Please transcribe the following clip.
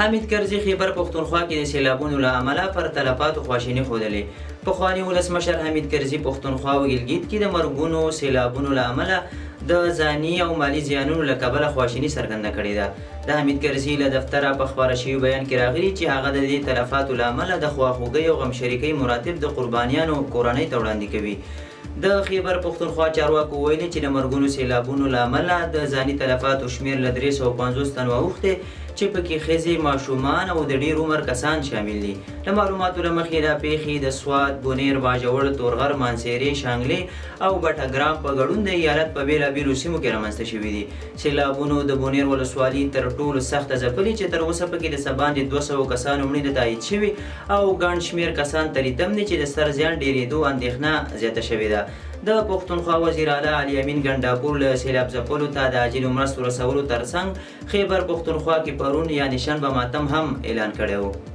حامد کرزي خیبر پښتونخوا کې د سیلابونو له امله پر تلفاتو خواشیني ښودلې. پخواني ولسمشر حامد کرزي پښتونخوا او ګلګیت کې د مرګونو سیلابونو له امله د ځاني او مالي زیانونو له کبله خواشیني څرګنده کړې ده. د حامد کرزي له دفتره په خپاره شوي بیان کې راغلي چې هغه د دې تلفاتو له امله د خواخوږۍ او غمشریکۍ مراتب د قربانیانو کورنۍ ته وړاندې کوي. د خیبر پښتونخوا چارواکو ویلي چې د مرګونو سیلابونو له امله د ځاني تلفاتو شمېر له 350 تنو اوښتی چې پکې ښځې، ماشومان او د ډېر عمر کسان شامل دي. له معلوماتو له مخې دا پیښې د سوات، بونیر، باجوړ، تورغر، مانسیرې، شانګلې او بټګرام په ګډون د ایالت په بېلابېلو سیمو کې رامنځته شوي دي. سیلابونو د بونیر ولسوالي تر ټولو سخته ځپلې چې تر اوسه پکې د څه باندې 200 کسانو مړینه تایید شوي او ګڼ شمېر کسان ترې تم دي چې د سر زیان ډېرېدو اندېښنه زیاته شوې ده. د پښتونخوا وزیر اعلی علي امین ګنډاپور له سیلاب ځپلو ته د عاجلو مرستو رسولو ترڅنګ خیبر پښتونخوا کې پرون یعنې شنبه ماتم هم اعلان کړی و.